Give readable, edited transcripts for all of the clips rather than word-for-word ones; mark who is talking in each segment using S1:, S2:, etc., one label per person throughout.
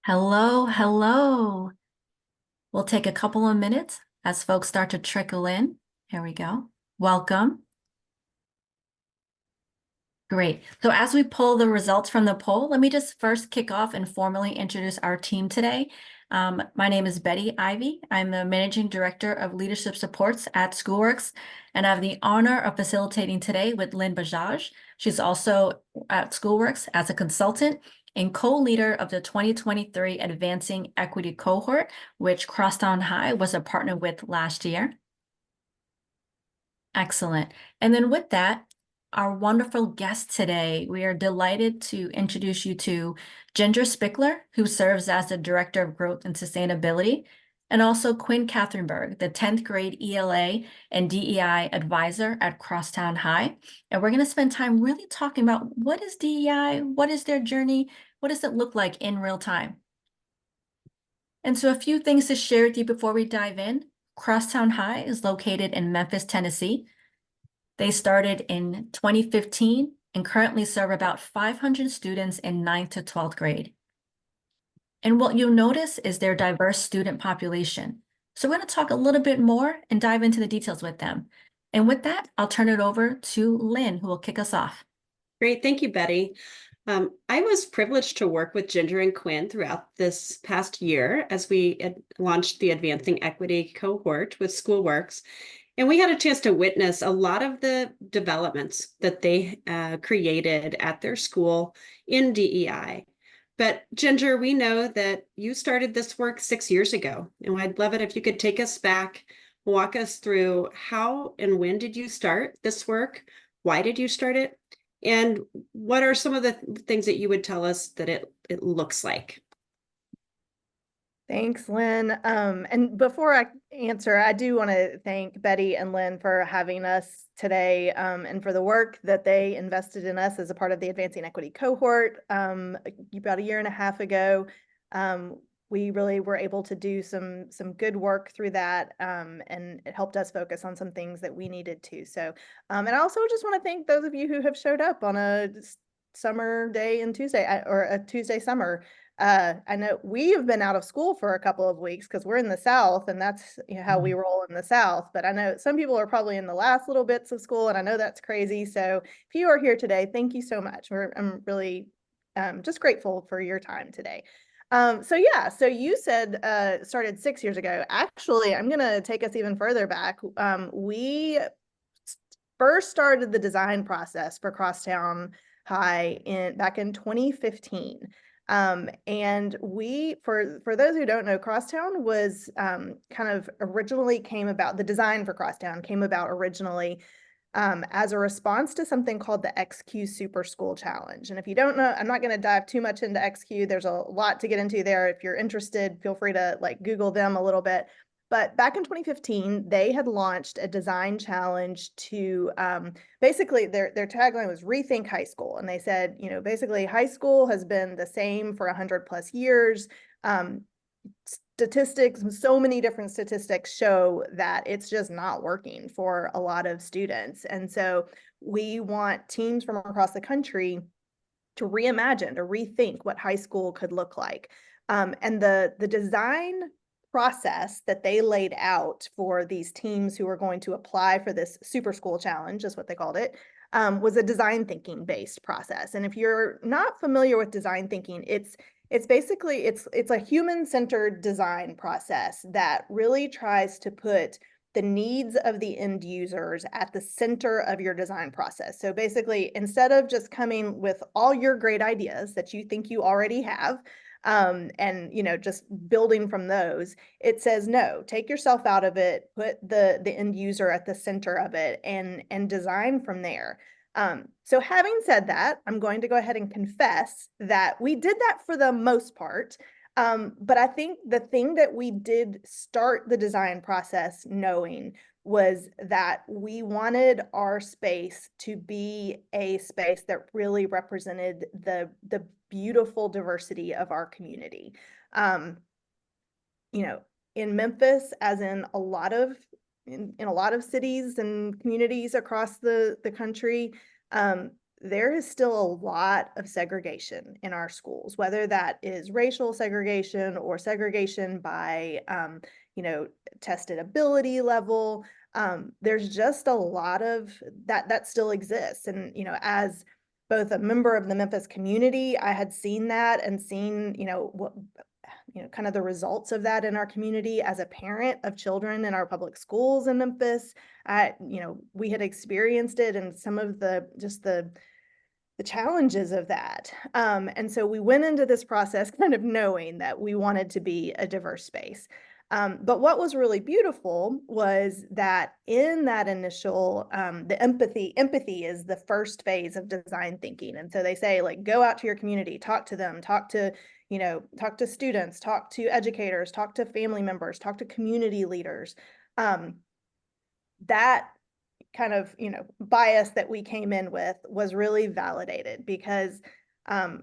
S1: Hello, hello. We'll take a couple of minutes as folks start to trickle in. Here we go. Welcome. Great. So as we pull the results from the poll, let me just first kick off and formally introduce our team today. My name is Dao-Ivey. I'm the Managing Director of Leadership Supports at SchoolWorks, and I have the honor of facilitating today with Lyn Bajaj. She's also at SchoolWorks as a consultant and co-leader of the 2023 Advancing Equity Cohort, which Crosstown High was a partner with last year. Excellent. And then with that, our wonderful guest today, we are delighted to introduce you to Ginger Spickler, who serves as the Director of Growth and Sustainability, and also Quinn Kathrineberg, the 10th grade ELA and DEI advisor at Crosstown High. And we're going to spend time really talking about what is DEI, what is their journey, what does it look like in real time? And so a few things to share with you before we dive in. Crosstown High is located in Memphis, Tennessee. They started in 2015 and currently serve about 500 students in 9th to 12th grade. And what you'll notice is their diverse student population. So we're going to talk a little bit more and dive into the details with them. And with that, I'll turn it over to Lyn, who will kick us off.
S2: Great. Thank you, Betty. I was privileged to work with Ginger and Quinn throughout this past year as we launched the Advancing Equity Cohort with SchoolWorks. And we had a chance to witness a lot of the developments that they created at their school in DEI. But Ginger, we know that you started this work 6 years ago, and I'd love it if you could take us back, walk us through how and when did you start this work? Why did you start it? And what are some of the things that you would tell us that it looks like?
S3: Thanks, Lyn. And before I answer, I do want to thank Betty and Lyn for having us today and for the work that they invested in us as a part of the Advancing Equity Cohort. About a year and a half ago, we really were able to do some good work through that, and it helped us focus on some things that we needed to. So, and I also just want to thank those of you who have showed up on a summer day and Tuesday or a Tuesday summer. I know we have been out of school for a couple of weeks because we're in the South, and that's how we roll in the South. But I know some people are probably in the last little bits of school, and I know that's crazy. So if you are here today, thank you so much. I'm really just grateful for your time today. So you said started 6 years ago. Actually, I'm going to take us even further back. We first started the design process for Crosstown High back in 2015. And we, for those who don't know, Crosstown was kind of originally came about, the design for Crosstown came about originally as a response to something called the XQ Super School Challenge. And if you don't know, I'm not going to dive too much into XQ. There's a lot to get into there. If you're interested, feel free to Google them a little bit. But back in 2015, they had launched a design challenge to basically their tagline was rethink high school. And they said, basically high school has been the same for 100+ years. Statistics, so many different statistics show that it's just not working for a lot of students. And so we want teams from across the country to reimagine, to rethink what high school could look like. And the design process that they laid out for these teams who are going to apply for this super school challenge, is what they called it, was a design thinking based process. And if you're not familiar with design thinking, it's basically it's a human-centered design process that really tries to put the needs of the end users at the center of your design process. So basically, instead of just coming with all your great ideas that you think you already have, and just building from those, it says no, take yourself out of it, put the end user at the center of it, and design from there. So having said that, I'm going to go ahead and confess that we did that for the most part. But I think the thing that we did start the design process knowing was that we wanted our space to be a space that really represented the beautiful diversity of our community. In Memphis, as in a lot of cities and communities across the country, there is still a lot of segregation in our schools, whether that is racial segregation or segregation by, tested ability level. There's just a lot of that still exists. And, as both a member of the Memphis community, I had seen that and seen, what, kind of the results of that in our community. As a parent of children in our public schools in Memphis, we had experienced it and some of the challenges of that. And so we went into this process kind of knowing that we wanted to be a diverse space. But what was really beautiful was that in that initial, the empathy is the first phase of design thinking. And so they say, like, go out to your community, talk to them, talk to students, talk to educators, talk to family members, talk to community leaders. That kind of, bias that we came in with was really validated because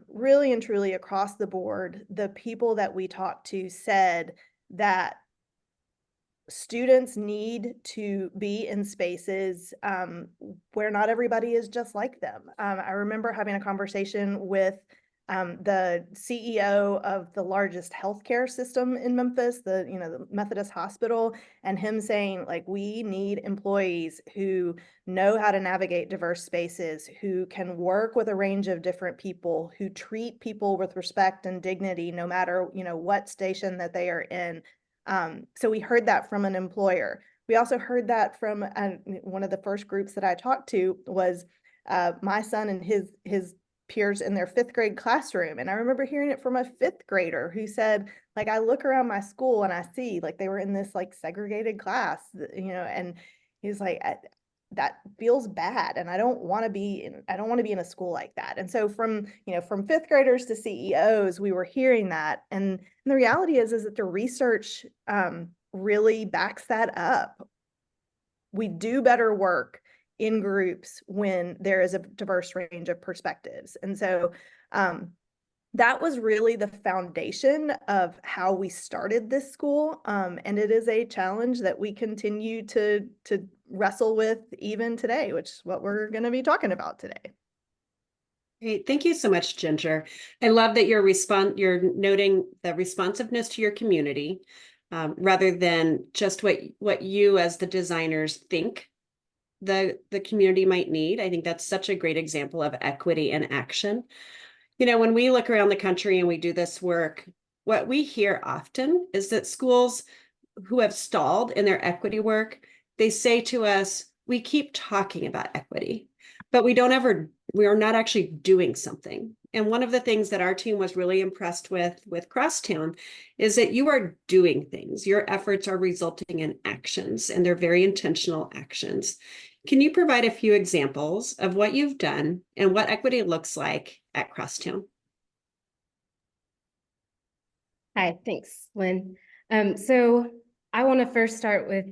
S3: really and truly across the board, the people that we talked to said that students need to be in spaces where not everybody is just like them. I remember having a conversation with the CEO of the largest healthcare system in Memphis, the Methodist Hospital, and him saying, like, we need employees who know how to navigate diverse spaces, who can work with a range of different people, who treat people with respect and dignity, no matter, what station that they are in. So we heard that from an employer. We also heard that from one of the first groups that I talked to was my son and his peers in their 5th grade classroom. And I remember hearing it from a 5th grader who said, like, I look around my school and I see, like, they were in this, like, segregated class, and he's like, that feels bad. And I don't want to be in a school like that. And so from 5th graders to CEOs, we were hearing that. And the reality is that the research really backs that up. We do better work in groups when there is a diverse range of perspectives. And so that was really the foundation of how we started this school. And it is a challenge that we continue to wrestle with even today, which is what we're going to be talking about today.
S2: Great. Thank you so much, Ginger. I love that you're noting the responsiveness to your community rather than just what you as the designers think the community might need. I think that's such a great example of equity in action. When we look around the country and we do this work, what we hear often is that schools who have stalled in their equity work, they say to us, we keep talking about equity, but we are not actually doing something. And one of the things that our team was really impressed with Crosstown is that you are doing things. Your efforts are resulting in actions, and they're very intentional actions. Can you provide a few examples of what you've done and what equity looks like at Crosstown?
S4: Hi, thanks, Lynn. So I want to first start with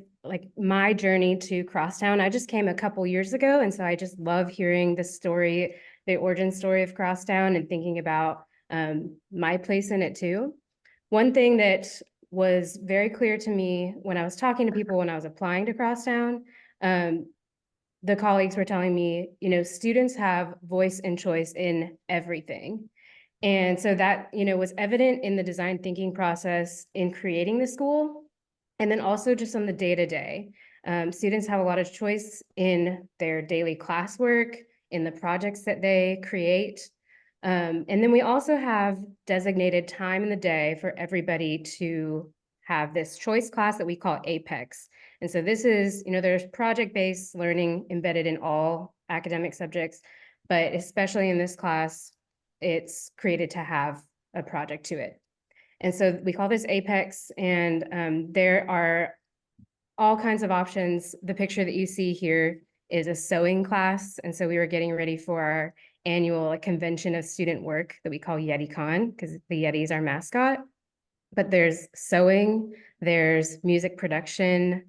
S4: my journey to Crosstown. I just came a couple years ago, and so I just love hearing the story, the origin story of Crosstown, and thinking about my place in it too. One thing that was very clear to me when I was talking to people when I was applying to Crosstown, the colleagues were telling me, students have voice and choice in everything. And so that, was evident in the design thinking process in creating the school. And then also just on the day-to-day. Students have a lot of choice in their daily classwork, in the projects that they create. And then we also have designated time in the day for everybody to have this choice class that we call Apex. And so this is, there's project-based learning embedded in all academic subjects, but especially in this class, it's created to have a project to it. And so we call this Apex, and there are all kinds of options. The picture that you see here is a sewing class. And so we were getting ready for our annual convention of student work that we call YetiCon, because the Yeti is our mascot. But there's sewing, there's music production.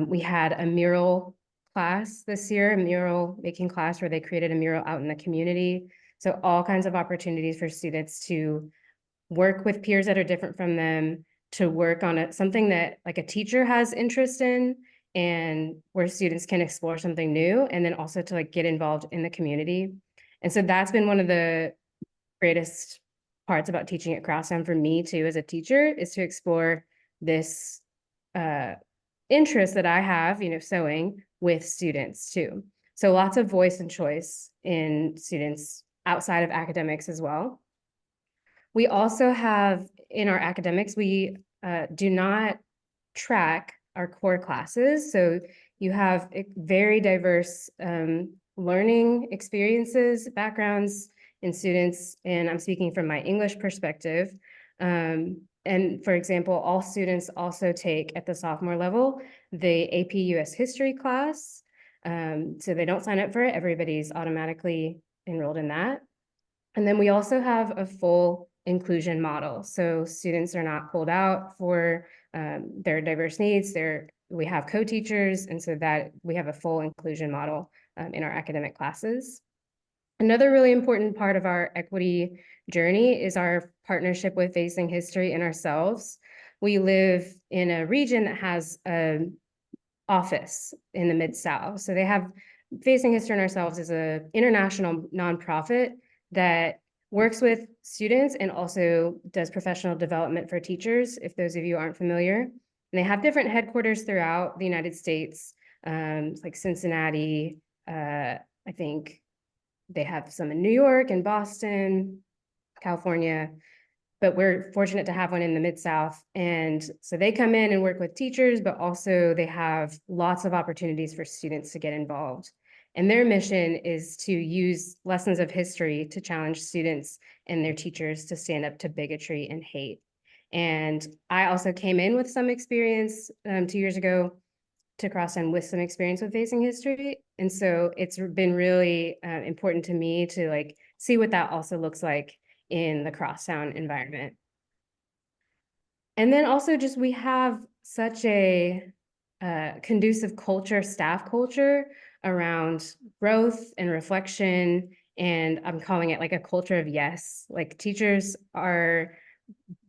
S4: We had a mural class this year, a mural making class where they created a mural out in the community. So all kinds of opportunities for students to work with peers that are different from them, to work on something that a teacher has interest in, and where students can explore something new, and then also to get involved in the community. And so that's been one of the greatest parts about teaching at Crosstown for me too, as a teacher, is to explore this interest that I have, sewing with students too. So lots of voice and choice in students outside of academics as well. We also have in our academics, we do not track our core classes. So you have very diverse learning experiences, backgrounds in students, and I'm speaking from my English perspective. And for example, all students also take at the sophomore level the AP US History class. So they don't sign up for it. Everybody's automatically enrolled in that. And then we also have a full inclusion model. So students are not pulled out for their diverse needs. We have co-teachers, and so that we have a full inclusion model in our academic classes. Another really important part of our equity journey is our partnership with Facing History and ourselves. We live in a region that has an office in the Mid-South. So they have Facing History and Ourselves is an international nonprofit that works with students and also does professional development for teachers, if those of you aren't familiar. And they have different headquarters throughout the United States, like Cincinnati, I think they have some in New York and Boston, California, but we're fortunate to have one in the Mid-South. And so they come in and work with teachers, but also they have lots of opportunities for students to get involved. And their mission is to use lessons of history to challenge students and their teachers to stand up to bigotry and hate. And I also came in with some experience 2 years ago to Crosstown with some experience with Facing History. And so it's been really important to me to see what that also looks like in the Crosstown environment. And then also just we have such a conducive culture, staff culture around growth and reflection. And I'm calling it like a culture of yes. Like teachers are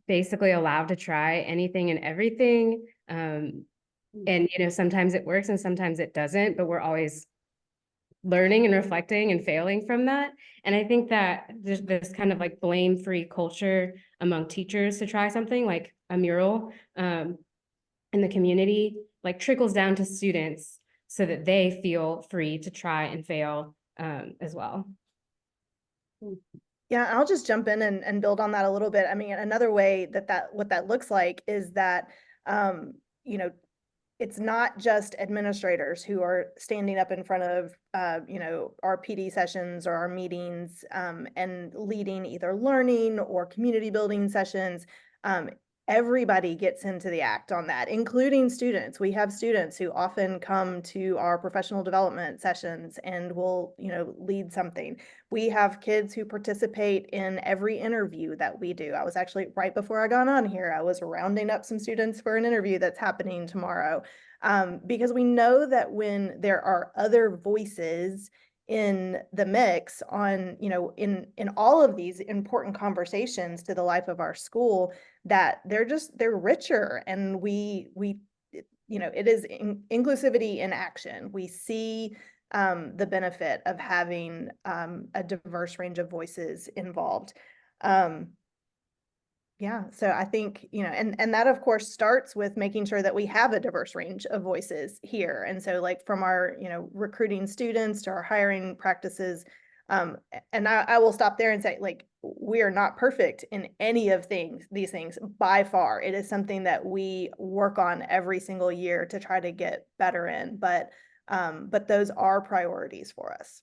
S4: basically allowed to try anything and everything. And, sometimes it works and sometimes it doesn't, but we're always learning and reflecting and failing from that. And I think that there's this kind of like blame-free culture among teachers to try something like a mural in the community, like trickles down to students so that they feel free to try and fail as well.
S3: Yeah, I'll just jump in and build on that a little bit. I mean, another way what that looks like is that, it's not just administrators who are standing up in front of, our PD sessions or our meetings and leading either learning or community building sessions. Everybody gets into the act on that, including students. We have students who often come to our professional development sessions and will, lead something. We have kids who participate in every interview that we do. I was actually, right before I got on here, I was rounding up some students for an interview that's happening tomorrow. Because we know that when there are other voices in the mix on, in all of these important conversations to the life of our school, that they're richer, and it is inclusivity in action. We see the benefit of having a diverse range of voices involved. Yeah, so I think, and that of course starts with making sure that we have a diverse range of voices here. And so from our, recruiting students to our hiring practices, and I will stop there and say, we are not perfect in any of these things by far. It is something that we work on every single year to try to get better in, but those are priorities for us.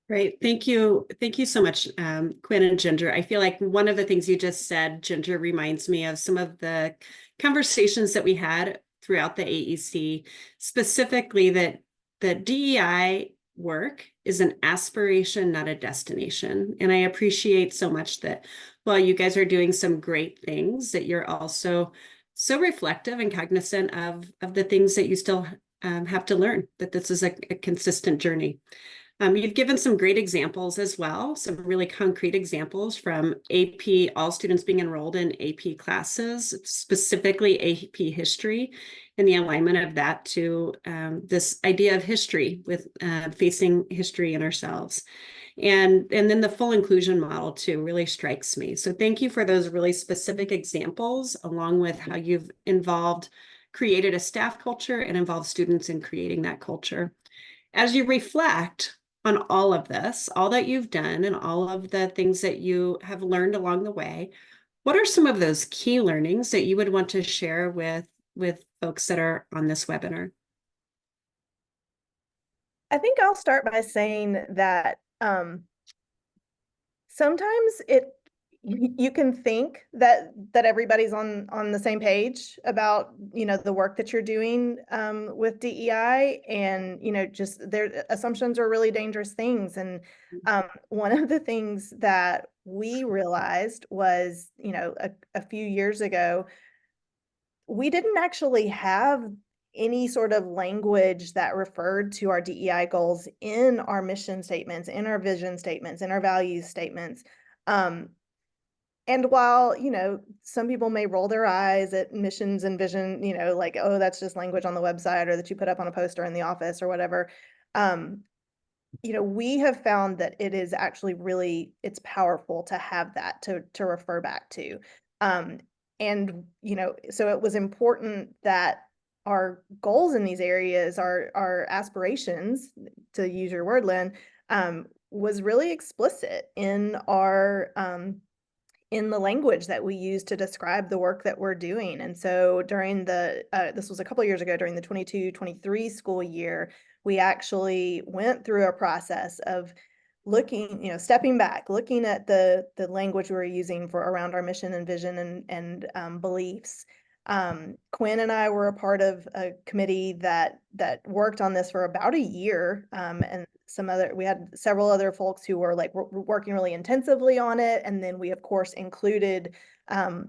S2: Great. Thank you. Thank you so much, Quinn and Ginger. I feel like one of the things you just said, Ginger, reminds me of some of the conversations that we had throughout the AEC, specifically that the DEI work is an aspiration, not a destination. And I appreciate so much that while you guys are doing some great things, that you're also so reflective and cognizant of the things that you still have to learn, that this is a consistent journey. You've given some great examples as well, some really concrete examples from AP, all students being enrolled in AP classes, specifically AP history, and the alignment of that to this idea of history with facing history in ourselves. And then the full inclusion model too really strikes me. So thank you for those really specific examples, along with how you've created a staff culture and involved students in creating that culture. As you reflect on all of this, all that you've done and all of the things that you have learned along the way, what are some of those key learnings that you would want to share with folks that are on this webinar?
S3: I think I'll start by saying that sometimes you can think that everybody's on the same page about, you know, the work that you're doing with DEI, and, you know, just their assumptions are really dangerous things. And one of the things that we realized was, you know, a few years ago, we didn't actually have any sort of language that referred to our DEI goals in our mission statements, in our vision statements, in our values statements. And while, you know, some people may roll their eyes at missions and vision, you know, like, oh, that's just language on the website or that you put up on a poster in the office or whatever. You know, we have found that it is actually it's powerful to have that to refer back to. And, you know, so it was important that our goals in these areas, our aspirations, to use your word, Lyn, was really explicit in our in the language that we use to describe the work that we're doing. And so during this was a couple of years ago, during the 22-23 school year, we actually went through a process of looking, you know, stepping back, looking at the language we were using for around our mission and vision and beliefs. Quinn and I were a part of a committee that worked on this for about a year, and we had several other folks who were like working really intensively on it. And then we of course included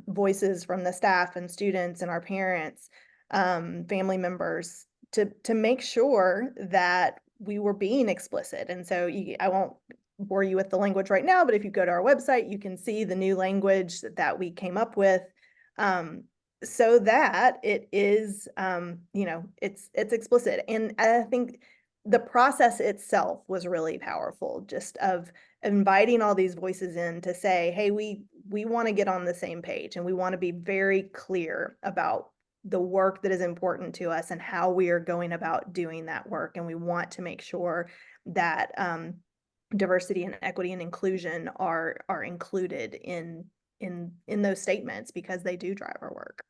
S3: voices from the staff and students and our parents, family members, to make sure that we were being explicit. And so I won't bore you with the language right now, but if you go to our website, you can see the new language that we came up with, so that it is, you know, it's explicit. And I think the process itself was really powerful, just of inviting all these voices in to say, hey, we want to get on the same page, and we want to be very clear about the work that is important to us and how we are going about doing that work. And we want to make sure that diversity and equity and inclusion are included in those statements, because they do drive our work.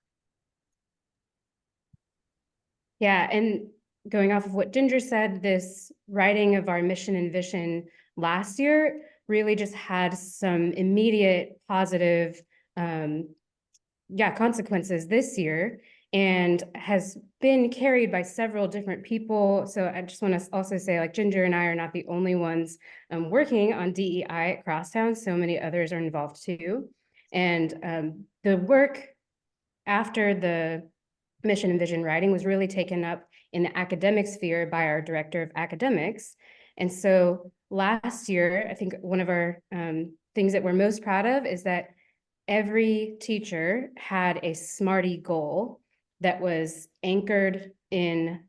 S4: Yeah, and going off of what Ginger said, this writing of our mission and vision last year really just had some immediate positive consequences this year, and has been carried by several different people. So I just want to also say, like, Ginger and I are not the only ones working on DEI at Crosstown. So many others are involved too. And the work after the mission and vision writing was really taken up in the academic sphere by our director of academics. And so last year, I think one of our things that we're most proud of is that every teacher had a SMARTY goal that was anchored in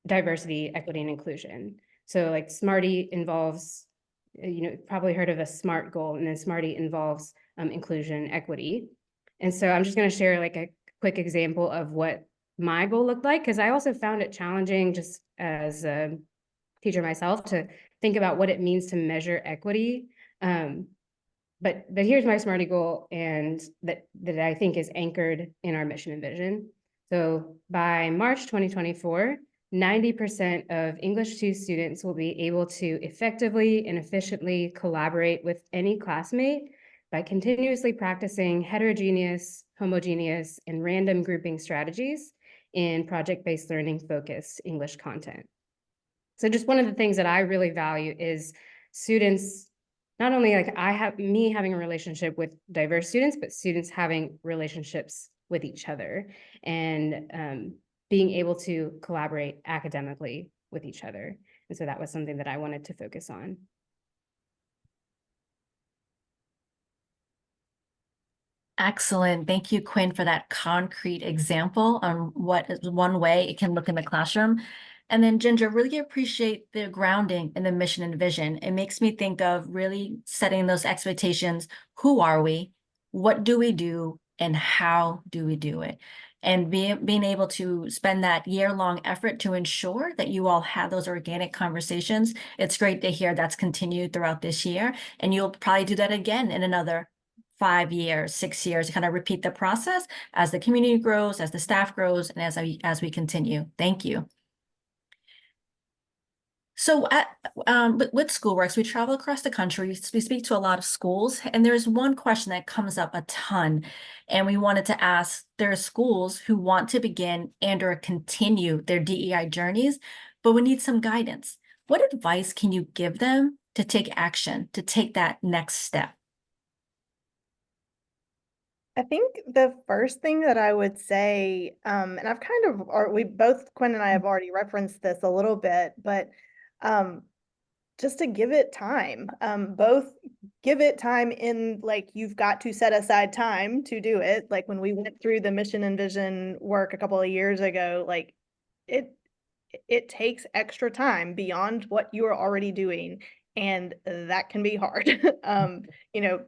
S4: diversity, equity, and inclusion. So like SMARTY involves, you know, probably heard of a SMART goal, and then SMARTY involves inclusion, equity. And so I'm just going to share like a quick example of what my goal looked like, because I also found it challenging, just as a teacher myself, to think about what it means to measure equity. But here's my SMARTY goal, and that I think is anchored in our mission and vision. So by March 2024, 90% of English 2 students will be able to effectively and efficiently collaborate with any classmate by continuously practicing heterogeneous, homogeneous, and random grouping strategies in project-based learning focused English content. So just one of the things that I really value is students, not only like having a relationship with diverse students, but students having relationships with each other, and being able to collaborate academically with each other. And so that was something that I wanted to focus on.
S1: Excellent. Thank you, Quinn, for that concrete example on what is one way it can look in the classroom. And then Ginger, really appreciate the grounding in the mission and vision. It makes me think of really setting those expectations. Who are we? What do we do? And how do we do it? And being able to spend that year-long effort to ensure that you all have those organic conversations. It's great to hear that's continued throughout this year. And you'll probably do that again in another 5 years, 6 years, to kind of repeat the process as the community grows, as the staff grows, and as we continue. Thank you. So with SchoolWorks, we travel across the country. We speak to a lot of schools, and there's one question that comes up a ton. And we wanted to ask, there are schools who want to begin and or continue their DEI journeys, but we need some guidance. What advice can you give them to take action, to take that next step?
S3: I think the first thing that I would say, and I've kind of, or we both, Quinn and I have already referenced this a little bit, but just to give it time, both give it time in like, you've got to set aside time to do it. Like when we went through the mission and vision work a couple of years ago, like it takes extra time beyond what you are already doing. And that can be hard. You know,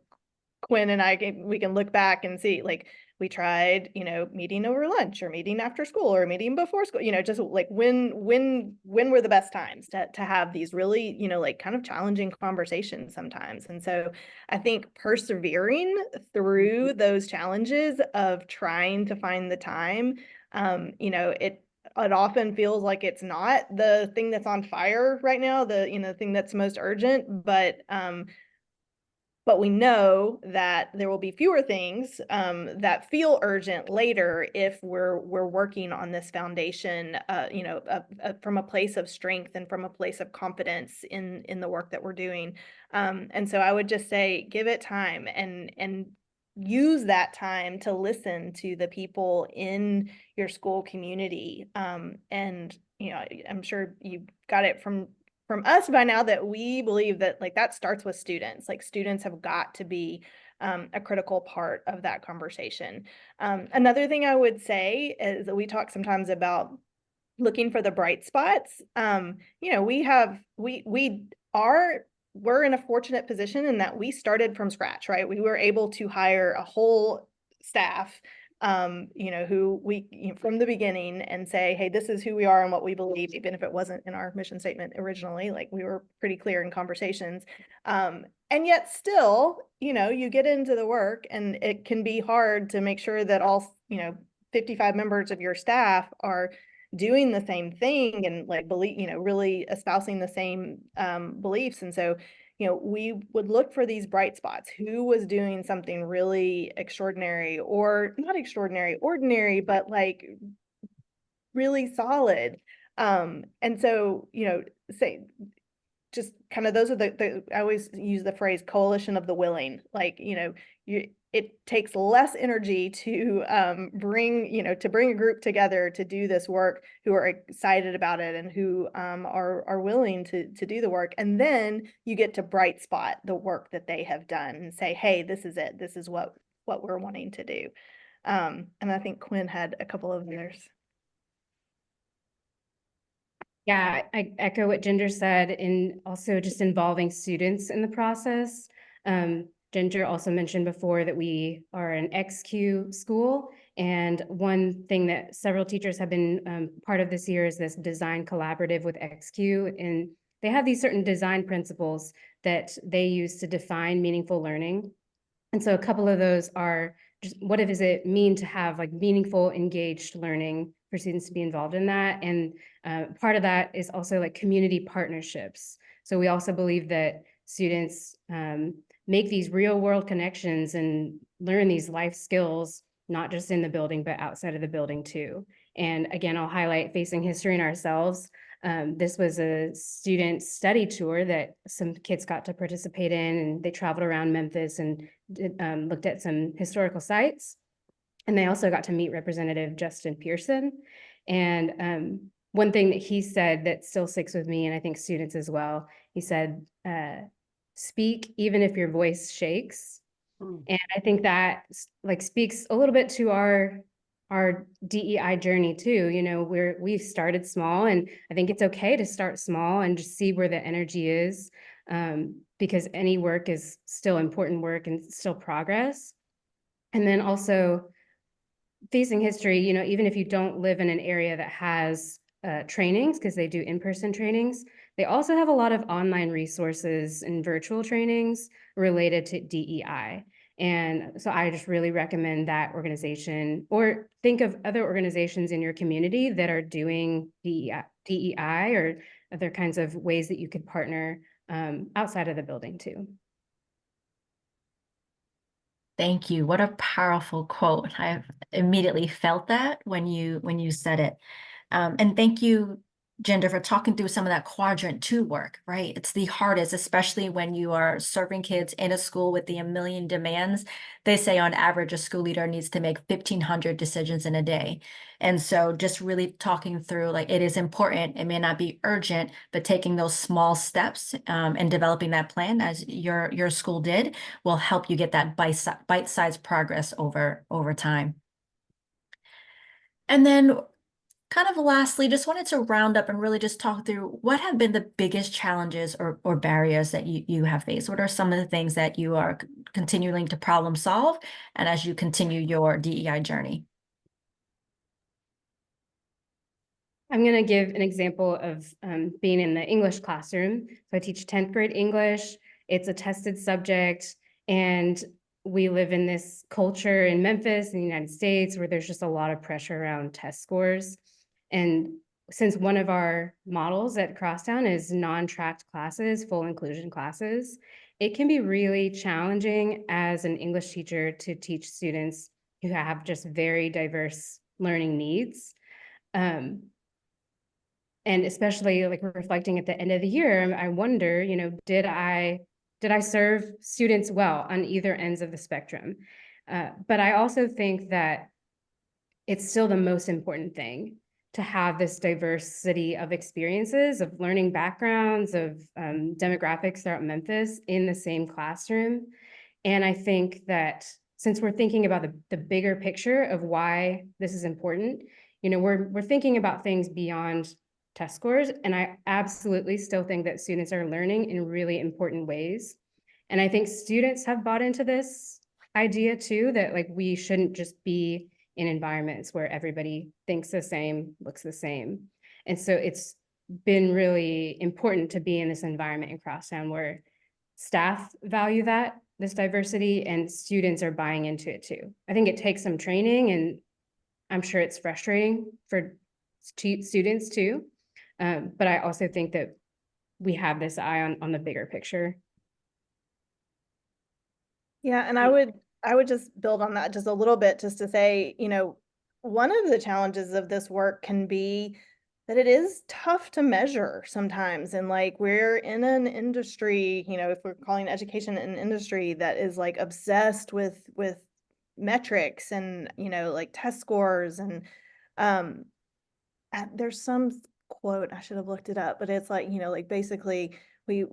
S3: Quinn and we can look back and see, like, we tried, meeting over lunch or meeting after school or meeting before school, just like when were the best times to have these really, like kind of challenging conversations sometimes. And so I think persevering through those challenges of trying to find the time, it often feels like it's not the thing that's on fire right now, the thing that's most urgent, but we know that there will be fewer things that feel urgent later if we're working on this foundation, from a place of strength and from a place of confidence in the work that we're doing. And so I would just say, give it time and use that time to listen to the people in your school community. And I'm sure you got it from us by now that we believe that like that starts with students. Like students have got to be a critical part of that conversation. Another thing I would say is that we talk sometimes about looking for the bright spots. We're in a fortunate position in that we started from scratch, right? We were able to hire a whole staff who we from the beginning and say, hey, this is who we are and what we believe, even if it wasn't in our mission statement originally. Like we were pretty clear in conversations. And yet still, you get into the work and it can be hard to make sure that all, 55 members of your staff are doing the same thing and like believe, really espousing the same beliefs. And so we would look for these bright spots. Who was doing something really extraordinary, or not extraordinary, ordinary, but like really solid. And so, say, just kind of those are I always use the phrase coalition of the willing. Like, it takes less energy to bring a group together to do this work, who are excited about it and who are willing to do the work. And then you get to bright spot the work that they have done and say, hey, this is it. This is what we're wanting to do. And I think Quinn had a couple of others.
S4: Yeah, I echo what Ginger said, and also just involving students in the process. Ginger also mentioned before that we are an XQ school, and one thing that several teachers have been part of this year is this design collaborative with XQ, and they have these certain design principles that they use to define meaningful learning. And so a couple of those are just what does it mean to have like meaningful, engaged learning for students to be involved in that. And part of that is also like community partnerships. So we also believe that students make these real world connections and learn these life skills, not just in the building, but outside of the building too. And again, I'll highlight Facing History in Ourselves. This was a student study tour that some kids got to participate in, and they traveled around Memphis and looked at some historical sites. And they also got to meet Representative Justin Pearson. And one thing that he said that still sticks with me, and I think students as well, he said, speak even if your voice shakes. And I think that like speaks a little bit to our DEI journey too. You know, we've started small, and I think it's okay to start small and just see where the energy is, because any work is still important work and still progress. And then also facing history, you know, even if you don't live in an area that has trainings, because they do in-person trainings, they also have a lot of online resources and virtual trainings related to DEI. And so I just really recommend that organization, or think of other organizations in your community that are doing DEI or other kinds of ways that you could partner outside of the building too.
S1: Thank you. What a powerful quote. I've immediately felt that when you said it. And thank you, Ginger, for talking through some of that quadrant 2 work, right? It's the hardest, especially when you are serving kids in a school with a million demands. They say on average, a school leader needs to make 1,500 decisions in a day. And so just really talking through, like, it is important, it may not be urgent, but taking those small steps and developing that plan as your school did will help you get that bite-sized progress over time. And then kind of lastly, just wanted to round up and really just talk through what have been the biggest challenges or barriers that you have faced. What are some of the things that you are continuing to problem solve and as you continue your DEI journey?
S4: I'm going to give an example of being in the English classroom. So I teach 10th grade English. It's a tested subject, and we live in this culture in Memphis in the United States where there's just a lot of pressure around test scores. And since one of our models at Crosstown is non-tracked classes, full inclusion classes, it can be really challenging as an English teacher to teach students who have just very diverse learning needs. And especially like reflecting at the end of the year, I wonder, you know, did I serve students well on either ends of the spectrum? But I also think that it's still the most important thing to have this diversity of experiences, of learning backgrounds, of demographics throughout Memphis in the same classroom. And I think that since we're thinking about the bigger picture of why this is important, you know, we're thinking about things beyond test scores. And I absolutely still think that students are learning in really important ways. And I think students have bought into this idea too, that like we shouldn't just be in environments where everybody thinks the same, looks the same. And so it's been really important to be in this environment in Crosstown where staff value this diversity, and students are buying into it too. I think it takes some training, and I'm sure it's frustrating for students too. But I also think that we have this eye on the bigger picture.
S3: Yeah, and I would just build on that just a little bit, just to say, you know, one of the challenges of this work can be that it is tough to measure sometimes. And like, we're in an industry, you know, if we're calling education an industry that is like obsessed with metrics and, you know, like test scores. And there's some quote, I should have looked it up, but it's like, you know, like basically we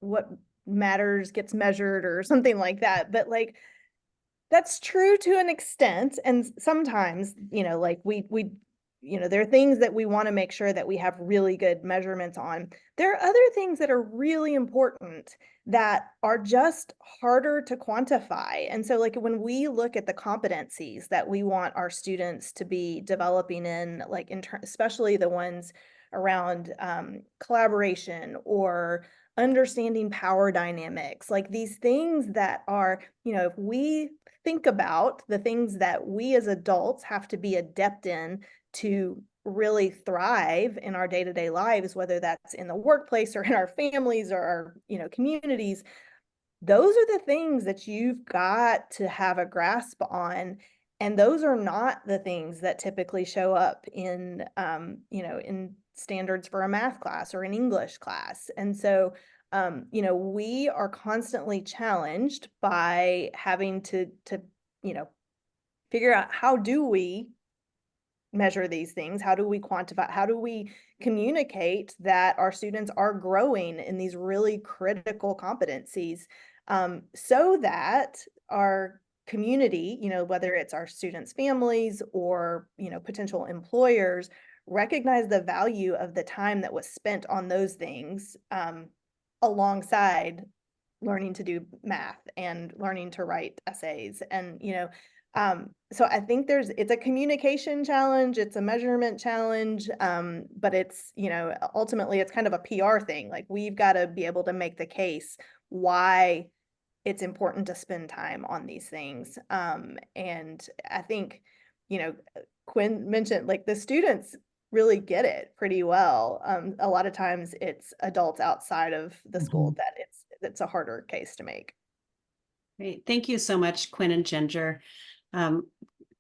S3: what matters gets measured or something like that. But like, that's true to an extent. And sometimes, you know, like we, you know, there are things that we want to make sure that we have really good measurements on. There are other things that are really important that are just harder to quantify. And so like when we look at the competencies that we want our students to be developing in, like especially the ones around collaboration or understanding power dynamics, like these things that are, you know, if we think about the things that we as adults have to be adept in to really thrive in our day-to-day lives, whether that's in the workplace or in our families or our, you know, communities, those are the things that you've got to have a grasp on. And those are not the things that typically show up in, you know, in standards for a math class or an English class. And so, you know, we are constantly challenged by having to, you know, figure out how do we measure these things? How do we quantify? How do we communicate that our students are growing in these really critical competencies, so that our community, whether it's our students' families or, potential employers, recognize the value of the time that was spent on those things, alongside learning to do math and learning to write essays. And, so I think it's a communication challenge, it's a measurement challenge, but it's, ultimately it's kind of a PR thing. Like, we've got to be able to make the case why it's important to spend time on these things. And I think, Quinn mentioned, like, the students really get it pretty well. A lot of times it's adults outside of the school that it's a harder case to make.
S2: Great. Thank you so much, Quinn and Ginger.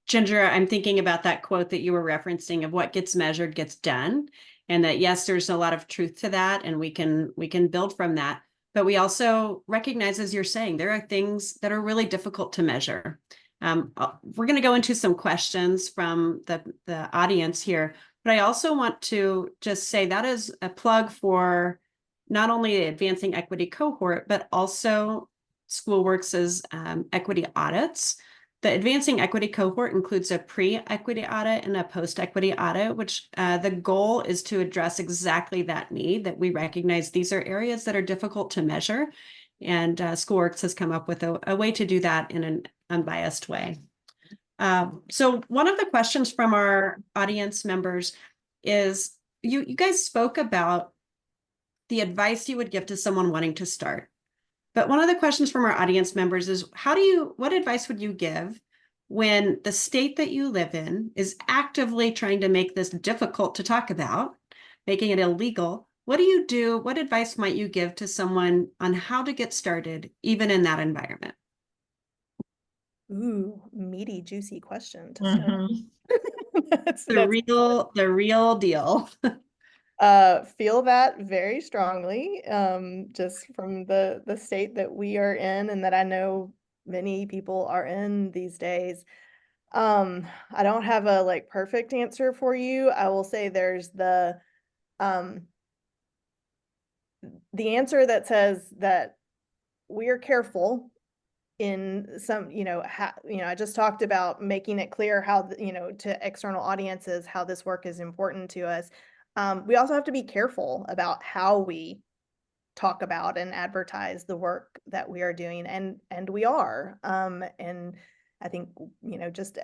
S2: Ginger, I'm thinking about that quote that you were referencing of what gets measured gets done. And that, yes, there's a lot of truth to that, and we can build from that. But we also recognize, as you're saying, there are things that are really difficult to measure. We're going to go into some questions from the audience here, but I also want to just say that is a plug for not only the Advancing Equity Cohort, but also SchoolWorks' equity audits. The Advancing Equity Cohort includes a pre-equity audit and a post-equity audit, which the goal is to address exactly that need, that we recognize these are areas that are difficult to measure. And SchoolWorks has come up with a way to do that in an unbiased way. So one of the questions from our audience members is, you guys spoke about the advice you would give to someone wanting to start. But one of the questions from our audience members is, what advice would you give when the state that you live in is actively trying to make this difficult to talk about, making it illegal? What do you do? What advice might you give to someone on how to get started, even in that environment?
S3: Ooh, meaty, juicy question to start. That's
S2: The real deal.
S3: Feel that very strongly, just from the state that we are in and that I know many people are in these days. I don't have a perfect answer for you. I will say there's the answer that says that we are careful in some, I just talked about making it clear how, to external audiences, how this work is important to us. We also have to be careful about how we talk about and advertise the work that we are doing, and we are. And I think, just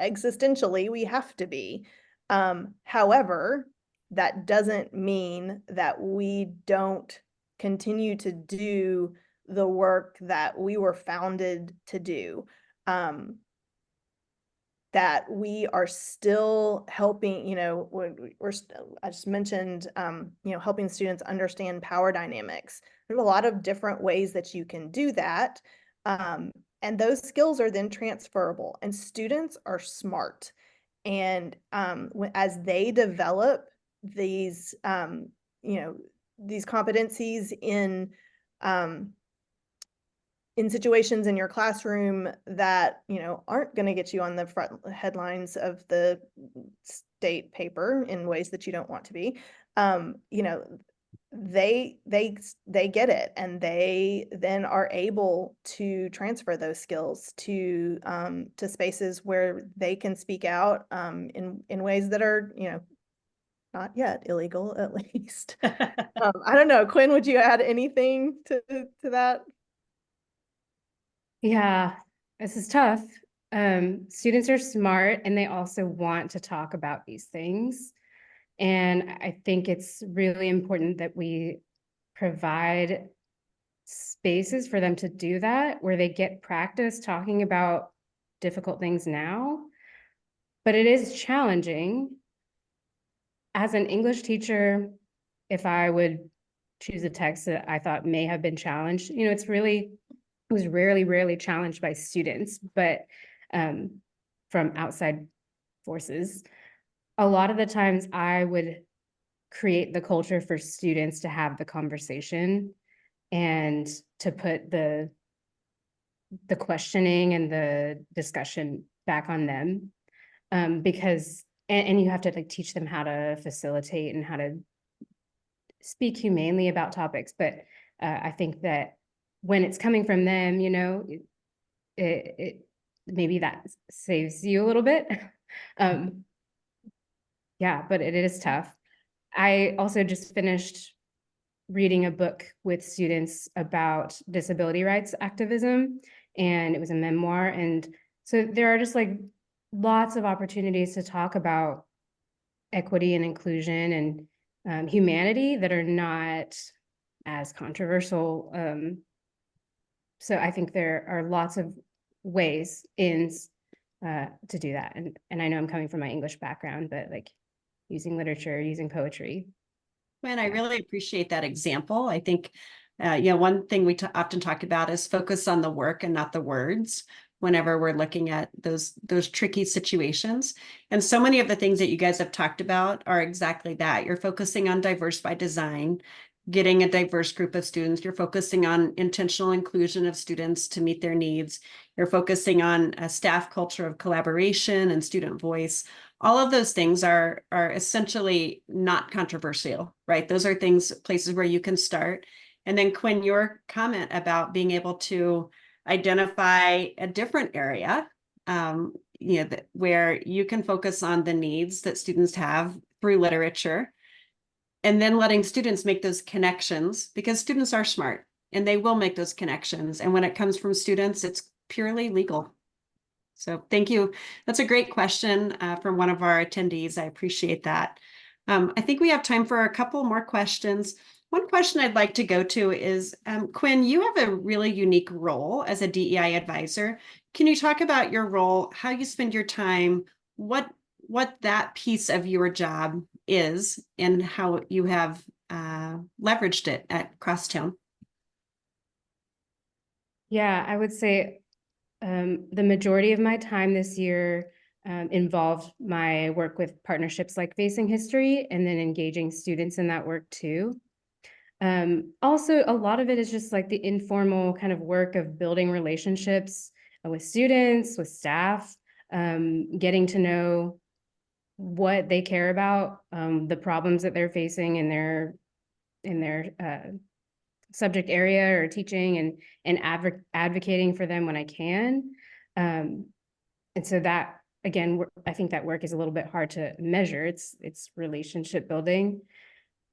S3: existentially, we have to be. However, that doesn't mean that we don't continue to do the work that we were founded to do. That we are still helping, I just mentioned, helping students understand power dynamics. There's a lot of different ways that you can do that. And those skills are then transferable, and students are smart. And as they develop these, these competencies in situations in your classroom that, aren't going to get you on the front headlines of the state paper in ways that you don't want to be, they get it, and they then are able to transfer those skills to spaces where they can speak out in ways that are, not yet illegal, at least. I don't know, Quinn, would you add anything to that?
S4: Yeah, this is tough. Students are smart, and they also want to talk about these things. And I think it's really important that we provide spaces for them to do that, where they get practice talking about difficult things now. But it is challenging. As an English teacher, if I would choose a text that I thought may have been challenged, it was rarely challenged by students, but from outside forces. A lot of the times I would create the culture for students to have the conversation and to put the questioning and the discussion back on them, because and you have to like teach them how to facilitate and how to speak humanely about topics. But I think that when it's coming from them, you know, it maybe that saves you a little bit. Yeah, but it is tough. I also just finished reading a book with students about disability rights activism, and it was a memoir. And so there are just like lots of opportunities to talk about equity and inclusion and humanity that are not as controversial. So I think there are lots of ways to do that. And I know I'm coming from my English background, but like using literature, using poetry.
S2: And I
S4: Yeah.
S2: really appreciate that example. I think, one thing we often talk about is focus on the work and not the words whenever we're looking at those tricky situations. And so many of the things that you guys have talked about are exactly that. You're focusing on diverse by design, getting a diverse group of students. You're focusing on intentional inclusion of students to meet their needs. You're focusing on a staff culture of collaboration and student voice. All of those things are essentially not controversial, right? Those are places where you can start. And then Quinn, your comment about being able to identify a different area, where you can focus on the needs that students have through literature, and then letting students make those connections, because students are smart and they will make those connections. And when it comes from students, it's purely legal. So thank you. That's a great question from one of our attendees. I appreciate that. I think we have time for a couple more questions. One question I'd like to go to is, Quinn, you have a really unique role as a DEI advisor. Can you talk about your role, how you spend your time, what that piece of your job is, and how you have leveraged it at Crosstown?
S4: Yeah, I would say the majority of my time this year involved my work with partnerships like Facing History, and then engaging students in that work too. Also, a lot of it is just like the informal kind of work of building relationships with students, with staff, getting to know what they care about, the problems that they're facing in their subject area or teaching, and advocating for them when I can. And so that, again, I think that work is a little bit hard to measure. It's relationship building.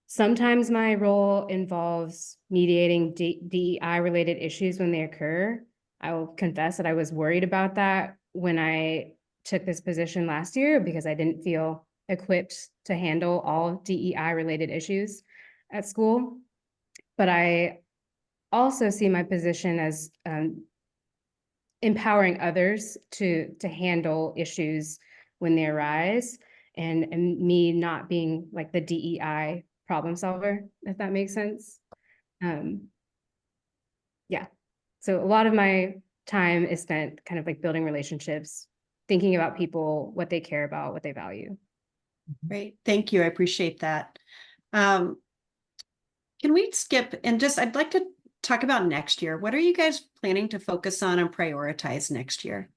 S4: Sometimes my role involves mediating DEI related issues when they occur. I will confess that I was worried about that when I took this position last year, because I didn't feel equipped to handle all DEI related issues at school. But I also see my position as empowering others to handle issues when they arise, and me not being like the DEI problem solver, if that makes sense. Yeah. So a lot of my time is spent kind of like building relationships, thinking about people, what they care about, what they value.
S2: Great. Thank you. I appreciate that. Can we skip and I'd like to talk about next year. What are you guys planning to focus on and prioritize next year?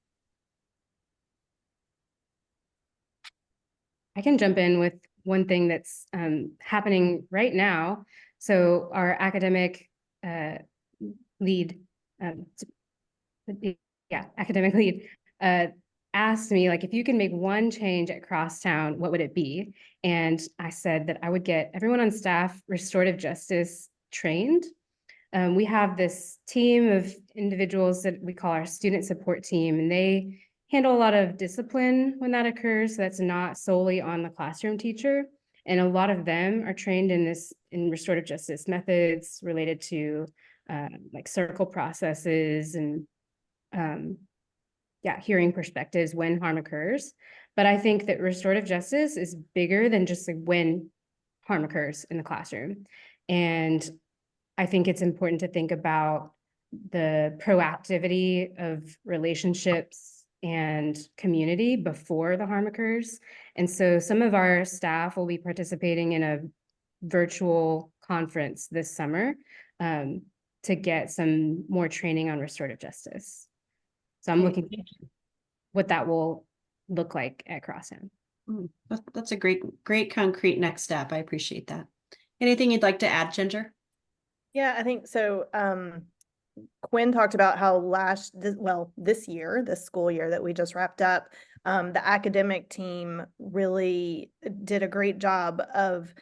S4: I can jump in with one thing that's happening right now. So our academic lead, academic lead asked me, like, if you can make one change at Crosstown, what would it be? And I said that I would get everyone on staff restorative justice trained. We have this team of individuals that we call our student support team, and they handle a lot of discipline when that occurs. So that's not solely on the classroom teacher. And a lot of them are trained in restorative justice methods related to like circle processes and hearing perspectives when harm occurs. But I think that restorative justice is bigger than just like when harm occurs in the classroom. And I think it's important to think about the proactivity of relationships and community before the harm occurs. And so some of our staff will be participating in a virtual conference this summer to get some more training on restorative justice. So I'm looking at what that will look like at Crosstown.
S2: That's a great concrete next step. I appreciate that. Anything you'd like to add, Ginger?
S3: Yeah, I think so. Quinn talked about how this year, this school year that we just wrapped up, the academic team really did a great job of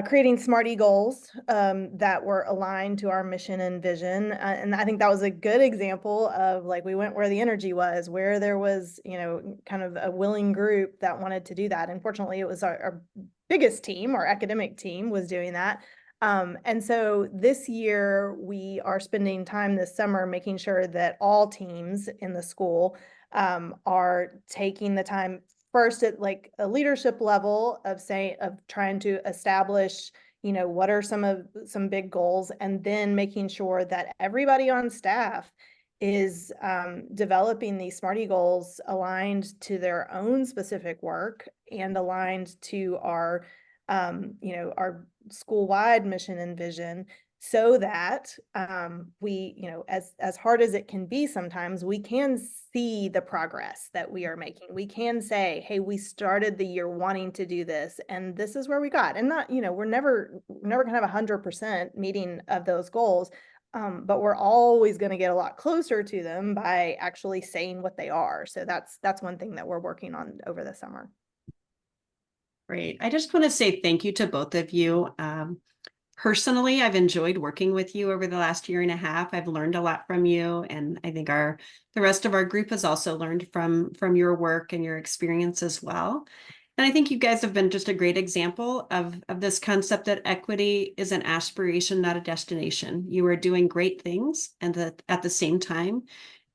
S3: creating SMART goals that were aligned to our mission and vision. And I think that was a good example of like, we went where the energy was, where there was, kind of a willing group that wanted to do that. Unfortunately, it was our biggest team, our academic team was doing that. And so this year we are spending time this summer making sure that all teams in the school are taking the time first at like a leadership level of trying to establish, what are some big goals, and then making sure that everybody on staff is developing these SMART goals aligned to their own specific work and aligned to our our school-wide mission and vision, so that we, as hard as it can be sometimes, we can see the progress that we are making. We can say, hey, we started the year wanting to do this, and this is where we got. And not, we're never gonna have 100% meeting of those goals, but we're always going to get a lot closer to them by actually saying what they are. So that's one thing that we're working on over the summer.
S2: Great. I just want to say thank you to both of you. Personally, I've enjoyed working with you over the last year and a half. I've learned a lot from you, and I think the rest of our group has also learned from your work and your experience as well. And I think you guys have been just a great example of this concept that equity is an aspiration, not a destination. You are doing great things, and that at the same time,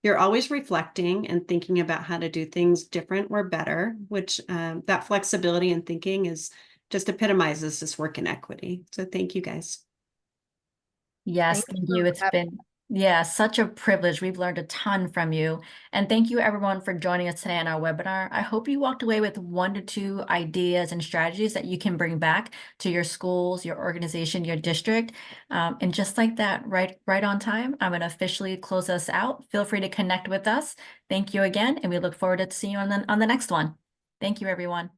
S2: you're always reflecting and thinking about how to do things different or better, which that flexibility and thinking is just epitomizes this work in equity. So thank you guys.
S1: Yes, thank you. It's been, such a privilege. We've learned a ton from you. And thank you everyone for joining us today on our webinar. I hope you walked away with 1 to 2 ideas and strategies that you can bring back to your schools, your organization, your district. And just like that, right on time, I'm going to officially close us out. Feel free to connect with us. Thank you again, and we look forward to seeing you on the next one. Thank you, everyone.